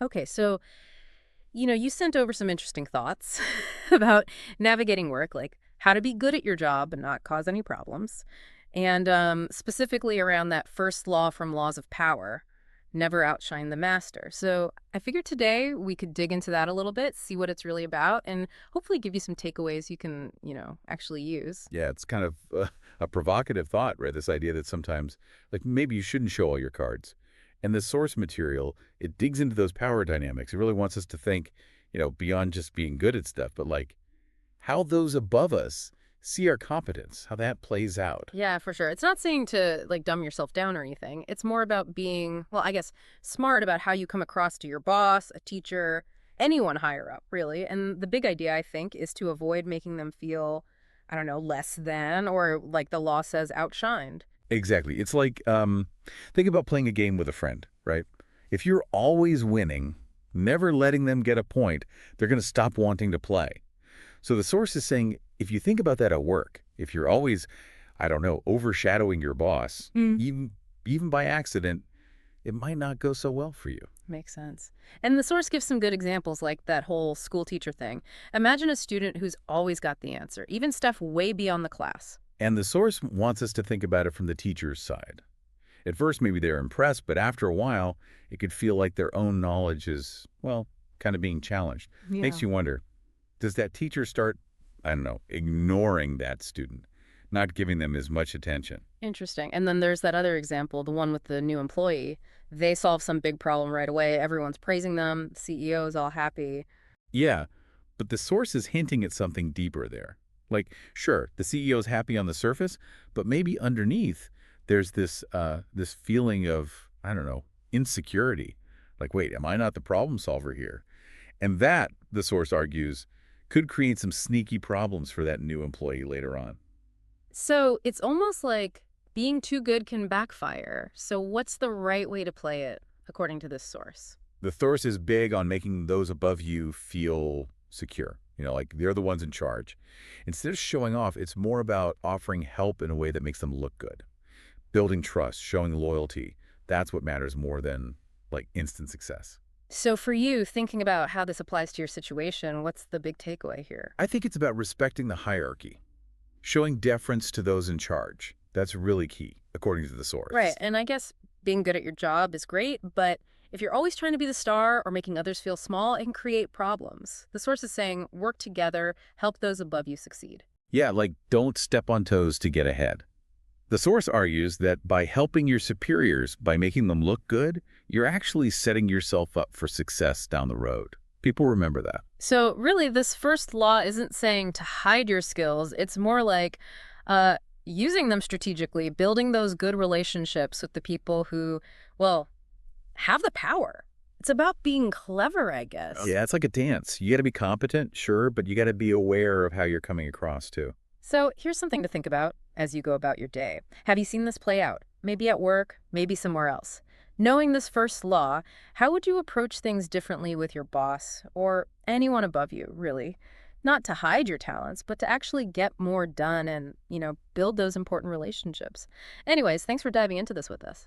Okay, so, you sent over some interesting thoughts about navigating work, like how to be good at your job and not cause any problems. And specifically around that first law from Laws of Power, never outshine the master. So I figured today we could dig into that a little bit, see what it's really about, and hopefully give you some takeaways you can, actually use. Yeah, it's kind of a provocative thought, right? This idea that sometimes, like maybe you shouldn't show all your cards. And the source material, it digs into those power dynamics. It really wants us to think, beyond just being good at stuff, but like how those above us see our competence, how that plays out. Yeah, for sure. It's not saying to like dumb yourself down or anything. It's more about being, well, I guess, smart about how you come across to your boss, a teacher, anyone higher up, really. And the big idea, I think, is to avoid making them feel, I don't know, less than or like the law says, outshined. Exactly. It's like, think about playing a game with a friend, right? If you're always winning, never letting them get a point, they're going to stop wanting to play. So the source is saying, if you think about that at work, if you're always, I don't know, overshadowing your boss, Mm. even by accident, it might not go so well for you. Makes sense. And the source gives some good examples like that whole school teacher thing. Imagine a student who's always got the answer, even stuff way beyond the class. And the source wants us to think about it from the teacher's side. At first, maybe they're impressed, but after a while, it could feel like their own knowledge is, well, kind of being challenged. Yeah. Makes you wonder, does that teacher start, I don't know, ignoring that student, not giving them as much attention? Interesting. And then there's that other example, the one with the new employee. They solve some big problem right away. Everyone's praising them. CEO's all happy. Yeah, but the source is hinting at something deeper there. Like, sure, the CEO's happy on the surface, but maybe underneath there's this feeling of, I don't know, insecurity. Like, wait, am I not the problem solver here? And that, the source argues, could create some sneaky problems for that new employee later on. So it's almost like being too good can backfire. So what's the right way to play it, according to this source? The source is big on making those above you feel secure. Like they're the ones in charge. Instead of showing off, it's more about offering help in a way that makes them look good. Building trust, showing loyalty. That's what matters more than like instant success. So for you, thinking about how this applies to your situation, what's the big takeaway here? I think it's about respecting the hierarchy, showing deference to those in charge. That's really key, according to the Right. source. And I guess being good at your job is great, but if you're always trying to be the star or making others feel small, it can create problems. The source is saying work together, help those above you succeed. Yeah, like don't step on toes to get ahead. The source argues that by helping your superiors, by making them look good, you're actually setting yourself up for success down the road. People remember that. So really, this first law isn't saying to hide your skills. It's more like uh, using them strategically, building those good relationships with the people who, well, have the power. It's about being clever, I guess. Yeah, it's like a dance. You got to be competent, sure, but you got to be aware of how you're coming across too. So here's something to think about as you go about your day. Have you seen this play out? Maybe at work, maybe somewhere else. Knowing this first law, how would you approach things differently with your boss or anyone above you, really? Not to hide your talents, but to actually get more done and, build those important relationships. Anyways, thanks for diving into this with us.